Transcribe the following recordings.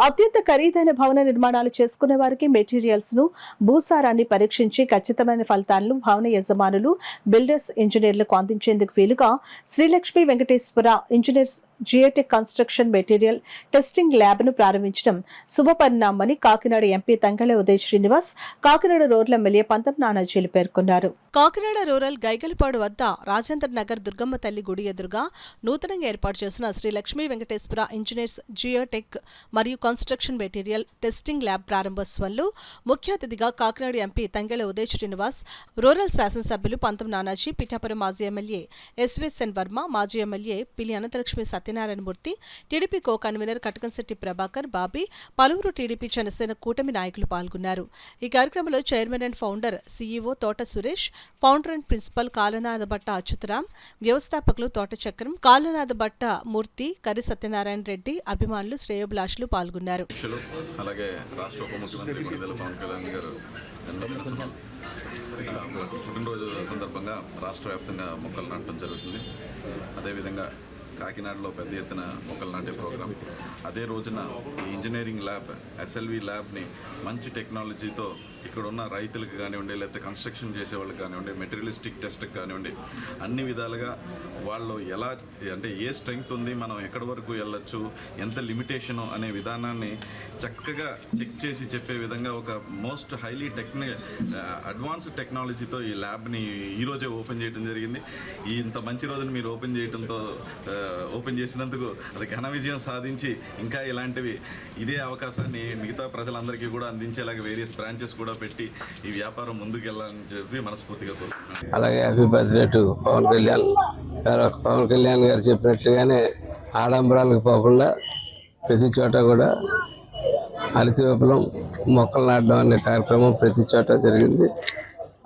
అత్యంత ఖరీదైన భవన నిర్మాణాలు చేసుకునే వారికి మెటీరియల్స్ ను భూసారాన్ని పరీక్షించి ఖచ్చితమైన ఫలితాలను భవన యజమానులు బిల్డర్స్ ఇంజనీర్లకు అందించేందుకు వీలుగా Srilakshmi Venkateswara engineers geotech construction material testing lab ను ప్రారంభించడం శుభపరిణామని Kakinada MP Tangella Uday Srinivas, Kakinada rural MLA Pantham నానాజీలు పేర్కొన్నారు. కాకినాడ రూరల్ గైగలపాడు వద్ద రాజేంద్ర నగర్ దుర్గమ్మ తల్లి గుడి ఎదురుగా నూతనంగా ఏర్పాటు చేసిన శ్రీ లక్ష్మీ వెంకటేశ్వర ఇంజనీర్స్ జియోటెక్ మరియు కన్స్ట్రక్షన్ మెటీరియల్ టెస్టింగ్ ల్యాబ్ ప్రారంభోత్సవంలో ముఖ్య అతిథిగా కాకినాడ ఎంపీ తంగెళ్ల ఉదయ్ శ్రీనివాస్, రూరల్ శాసనసభ్యులు పంతం నానాజీ, పిఠాపురం మాజీ ఎమ్మెల్యే ఎస్వీఎస్ఎన్ వర్మ, మాజీ MLA Pilli Ananthalakshmi Satyanarayanamurthy, TDP co convener Katakamsetti Prabhakar, Bobby, పలువురు టీడీపీ జనసేన కూటమి నాయకులు పాల్గొన్నారు. ఈ కార్యక్రమంలో chairman and founder CEO Thota Suresh, founder and principal Kalanathabhatta Achyutaram, వ్యవస్థాపకులు తోట చక్రం, కాలనాథభట్ట మూర్తి, కరి సత్యనారాయణ రెడ్డి, అభిమానులు, శ్రేయోభిలాషులు పాల్గొన్నారు. అలాగే రాష్ట్ర ఉప ముఖ్యమంత్రి కొణిదెల పవన్ కళ్యాణ్ గారు పుట్టినరోజు సందర్భంగా రాష్ట్ర వ్యాప్తంగా మొక్కలు నాటడం జరుగుతుంది. అదేవిధంగా కాకినాడలో పెద్ద ఎత్తున మొక్కలు నాటే ప్రోగ్రాం. అదే రోజున ఈ ఇంజనీరింగ్ ల్యాబ్ ఎస్ఎల్వి ల్యాబ్ని మంచి టెక్నాలజీతో ఇక్కడ ఉన్న రైతులకు కానివ్వండి, లేకపోతే కన్స్ట్రక్షన్ చేసే వాళ్ళకి కానివ్వండి, మెటీరియలిస్టిక్ టెస్ట్కి కానివ్వండి, అన్ని విధాలుగా వాళ్ళు ఎలా అంటే ఏ స్ట్రెంగ్త్ ఉంది, మనం ఎక్కడి వరకు వెళ్ళొచ్చు, ఎంత లిమిటేషను అనే విధానాన్ని చక్కగా చెక్ చేసి చెప్పే విధంగా ఒక మోస్ట్ హైలీ అడ్వాన్స్డ్ టెక్నాలజీతో ఈ ల్యాబ్ని ఈరోజే ఓపెన్ చేయడం జరిగింది. ఇంత మంచి రోజున మీరు ఓపెన్ చేసినందుకు అది ఘన విజయం సాధించి ఇంకా ఇలాంటివి ఇదే అవకాశాన్ని మిగతా ప్రజలందరికీ కూడా అందించేలాగా వేరియస్ బ్రాంచెస్ కూడా పెట్టి ఈ వ్యాపారం ముందుకు వెళ్ళాలని చెప్పి మనస్ఫూర్తిగా కోరుకుంటున్నాను. అలాగే happy birthday to Pawan Kalyan garu చెప్పినట్లుగానే ఆడంబరాలకు పోకుండా ప్రతి చోట కూడా హరిత విప్లవం మొక్కలు నాటడం అనే కార్యక్రమం ప్రతి చోట జరిగింది.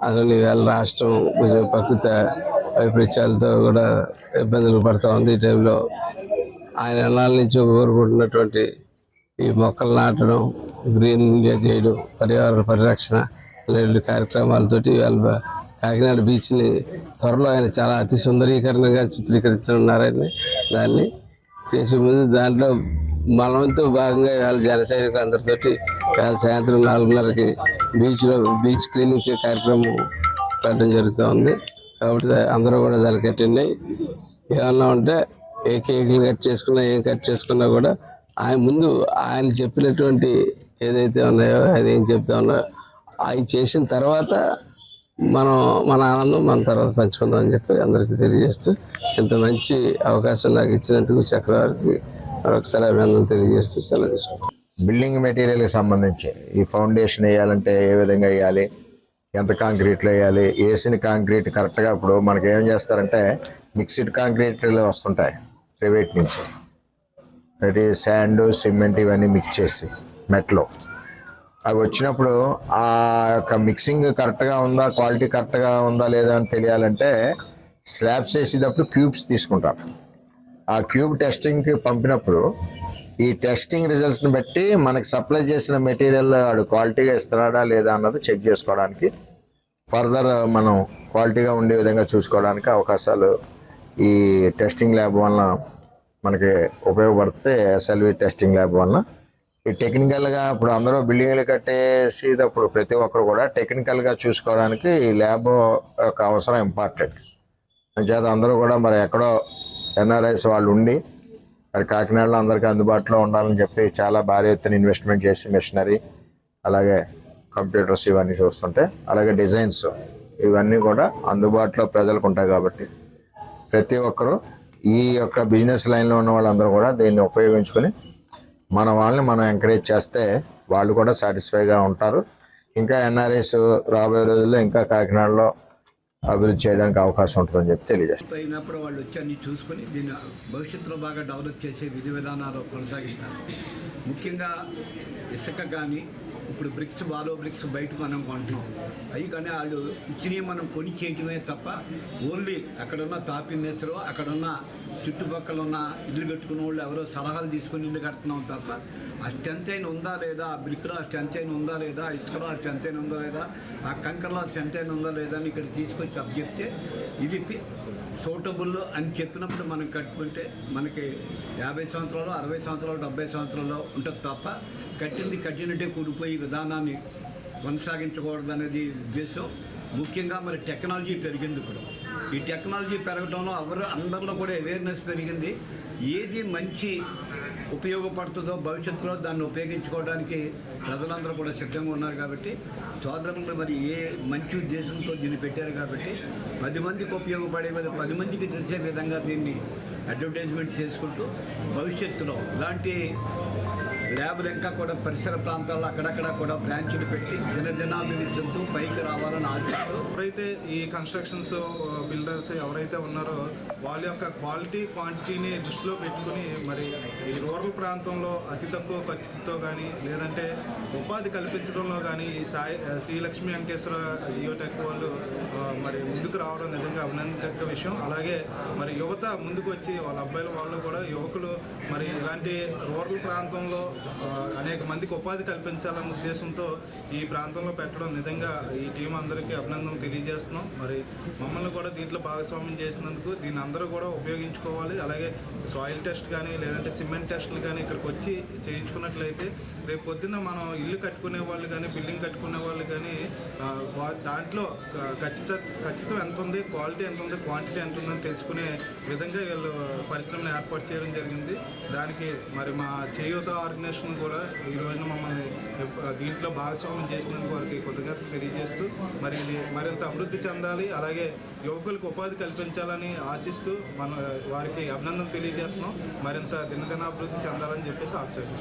అందులో ఇవాళ రాష్ట్రం కొంచెం ప్రకృతి వైపరీత్యాలతో కూడా ఇబ్బందులు పడుతూ ఉంది. ఈ టైంలో ఆయన ఎన్నాళ్ళ నుంచి కోరుకుంటున్నటువంటి ఈ మొక్కలు నాటడం, గ్రీన్ ఇండియా చేయడం, పర్యావరణ పరిరక్షణ అనేటువంటి కార్యక్రమాలతోటి వాళ్ళ కాకినాడ బీచ్ని త్వరలో ఆయన చాలా అతి సుందరీకరణగా చిత్రీకరిస్తున్నారని దాన్ని చేసే ముందు దాంట్లో మనవంతో భాగంగా వాళ్ళ జన సైనికులు అందరితోటి వాళ్ళ సాయంత్రం 4:30కి బీచ్ క్లినిక్ కార్యక్రమం పెట్టడం జరుగుతూ ఉంది. కాబట్టి అందరూ కూడా దానికి అటెండ్ అయ్యి ఏమన్నా ఉంటే ఏ కేకులు కట్ చేసుకున్నా, ఏం కట్ చేసుకున్నా కూడా ఆయన చెప్పినటువంటి ఏదైతే ఉన్నాయో అది ఏం చెప్తా ఉన్నాయో అవి చేసిన తర్వాత మన ఆనందం మన తర్వాత పంచుకుందాం అని చెప్పి అందరికీ తెలియజేస్తూ ఇంత మంచి అవకాశం నాకు ఇచ్చినందుకు చక్రవర్తికి మరొకసారి అభినందనలు తెలియజేస్తూ సెలవు తీసుకుంటాం. బిల్డింగ్ మెటీరియల్కి సంబంధించి ఈ ఫౌండేషన్ వేయాలంటే ఏ విధంగా వేయాలి, ఎంత కాంక్రీట్లో వేయాలి, వేసిన కాంక్రీట్ కరెక్ట్గా ఇప్పుడు మనకి ఏం చేస్తారంటే మిక్స్డ్ కాంక్రీట్లు వస్తుంటాయి ప్రైవేట్ నుంచి, అది శాండ్, సిమెంట్ ఇవన్నీ మిక్స్ చేసి మెట్లో అవి వచ్చినప్పుడు ఆ యొక్క మిక్సింగ్ కరెక్ట్గా ఉందా, క్వాలిటీ కరెక్ట్గా ఉందా లేదా అని తెలియాలంటే స్లాబ్స్ వేసేటప్పుడు క్యూబ్స్ తీసుకుంటారు. ఆ క్యూబ్ టెస్టింగ్కి పంపినప్పుడు ఈ టెస్టింగ్ రిజల్ట్స్ని బట్టి మనకి సప్లై చేసిన మెటీరియల్ వాడు క్వాలిటీగా ఇస్తున్నాడా లేదా అన్నది చెక్ చేసుకోవడానికి, ఫర్దర్ మనం క్వాలిటీగా ఉండే విధంగా చూసుకోవడానికి అవకాశాలు ఈ టెస్టింగ్ ల్యాబ్ వలన మనకి ఉపయోగపడితే ఎస్ఎల్వి టెస్టింగ్ ల్యాబ్ వలన ఈ టెక్నికల్గా ఇప్పుడు అందరూ బిల్డింగ్లు కట్టేసేటప్పుడు ప్రతి ఒక్కరు కూడా టెక్నికల్గా చూసుకోవడానికి ఈ ల్యాబ్ యొక్క అవసరం ఇంపార్టెంట్. అంచేత అందరూ కూడా మరి ఎక్కడో ఎన్ఆర్ఐస్ వాళ్ళు ఉండి మరి కాకినాడలో అందరికీ అందుబాటులో ఉండాలని చెప్పి చాలా భారీ ఎత్తున ఇన్వెస్ట్మెంట్ చేసి మెషినరీ, అలాగే కంప్యూటర్స్ ఇవన్నీ చూస్తుంటే, అలాగే డిజైన్స్ ఇవన్నీ కూడా అందుబాటులో ప్రజలకు ఉంటాయి. కాబట్టి ప్రతి ఒక్కరూ ఈ యొక్క బిజినెస్ లైన్లో ఉన్న వాళ్ళందరూ కూడా దీన్ని ఉపయోగించుకొని మన వాళ్ళని మనం ఎంకరేజ్ చేస్తే వాళ్ళు కూడా సాటిస్ఫైగా ఉంటారు. ఇంకా ఎన్ఆర్ఐస్ రాబోయే రోజుల్లో ఇంకా కాకినాడలో అభివృద్ధి చేయడానికి అవకాశం ఉంటుందని చెప్పి తెలియజేస్తారు. అయినప్పుడు వాళ్ళు వచ్చి అన్ని చూసుకొని దీన్ని భవిష్యత్తులో బాగా డెవలప్ చేసే విధి విధానాలు కొనసాగిస్తారు. ముఖ్యంగా ఇసుక కానీ ఇప్పుడు బాలో బ్రిక్స్ బయట మనం కొంటున్నాం, అవి కానీ వాళ్ళు ఇచ్చినవి మనం కొని చేయటమే తప్ప ఓన్లీ అక్కడున్న తాపిన్నేసరో అక్కడున్న చుట్టుపక్కల ఉన్న ఇల్లు కట్టుకున్న వాళ్ళు ఎవరో సలహాలు తీసుకొని ఇల్లు కడుతున్నాం తప్ప ఆ స్ట్రెంత్ అయిన ఉందా లేదా, ఆ బ్రిక్లో ఆ స్ట్రెంత్ అయిన ఉందా లేదా, ఆ ఇసుకలో ఆ స్ట్రెంత్ అయిన ఉందా లేదా, ఆ కంకర్లో ఆ స్ట్రెంత్ అయిన ఉందా లేదా అని ఇక్కడ తీసుకొచ్చి అప్పచెప్తే ఇది సూటబుల్ అని చెప్పినప్పుడు మనం కట్టుకుంటే మనకి 50 సంవత్సరాలు, 60 సంవత్సరాలు, 70 సంవత్సరాలు ఉంటుంది తప్ప కట్టింది కట్టినట్టే కూలిపోయి విధానాన్ని కొనసాగించకూడదు అనేది ఉద్దేశం. ముఖ్యంగా మరి టెక్నాలజీ పెరిగింది. ఇప్పుడు ఈ టెక్నాలజీ పెరగడంలో అందరిలో కూడా అవేర్నెస్ పెరిగింది. ఏది మంచి ఉపయోగపడుతుందో భవిష్యత్తులో దాన్ని ఉపయోగించుకోవడానికి ప్రజలందరూ కూడా సిద్ధంగా ఉన్నారు. కాబట్టి సోదరులు మరి ఏ మంచి ఉద్దేశంతో దీన్ని పెట్టారు కాబట్టి 10 మందికి ఉపయోగపడే 10 మందికి తెలిసే విధంగా దీన్ని అడ్వర్టైజ్మెంట్ చేసుకుంటూ భవిష్యత్తులో ఇలాంటి ల్యాబ్లు ఇంకా కూడా పరిసర ప్రాంతాల్లో అక్కడక్కడ కూడా బ్రాంచ్లు పెట్టి దినదినాభివృద్ధి చెందుతూ పైకి రావాలని ఆశిస్తూ ఎవరైతే ఈ కన్స్ట్రక్షన్స్ బిల్డర్స్ ఎవరైతే ఉన్నారో వాళ్ళ యొక్క క్వాలిటీ క్వాంటిటీని దృష్టిలో పెట్టుకుని మరి ఈ రూరల్ ప్రాంతంలో అతి తక్కువ ఖర్చుతో కానీ లేదంటే ఉపాధి కల్పించడంలో కానీ ఈ శ్రీలక్ష్మీ వెంకటేశ్వర జియోటెక్ వాళ్ళు మరి ముందుకు రావడం నిజంగా అభినందక విషయం. అలాగే మరి యువత ముందుకు వచ్చి వాళ్ళ అబ్బాయిలు వాళ్ళు కూడా యువకులు మరి ఇలాంటి రూరల్ ప్రాంతంలో అనేక మందికి ఉపాధి కల్పించాలన్న ఉద్దేశంతో ఈ ప్రాంతంలో పెట్టడం నిజంగా ఈ టీం అందరికీ అభినందనలు తెలియజేస్తున్నాం. మరి మమ్మల్ని కూడా దీంట్లో భాగస్వామ్యం చేసినందుకు దీన్ని అందరూ కూడా ఉపయోగించుకోవాలి. అలాగే సాయిల్ టెస్ట్ కానీ లేదంటే సిమెంట్ టెస్టులు కానీ ఇక్కడికి వచ్చి చేయించుకున్నట్లయితే రేపు పొద్దున్న మనం ఇల్లు కట్టుకునే వాళ్ళు కానీ బిల్డింగ్ కట్టుకునే వాళ్ళు కానీ దాంట్లో ఖచ్చితం ఎంత ఉంది, క్వాలిటీ ఎంత ఉంది, క్వాంటిటీ ఎంత ఉందని తెలుసుకునే విధంగా వీళ్ళు పరిశ్రమను ఏర్పాటు చేయడం జరిగింది. దానికి మరి మా చేయూత ఆర్గనైజేషన్ కూడా ఈ రోజున మమ్మల్ని దీంట్లో భాగస్వామ్యం చేసినందుకు వారికి కృతజ్ఞతలు తెలియజేస్తూ మరి ఇది మరింత అభివృద్ధి చెందాలి, అలాగే యువకులకు ఉపాధి కల్పించాలని ఆశిస్తూ వారికి అభినందనలు తెలియజేస్తున్నాం. మరింత దినదినాభివృద్ధి చెందాలని చెప్పేసి ఆశిస్తున్నాం.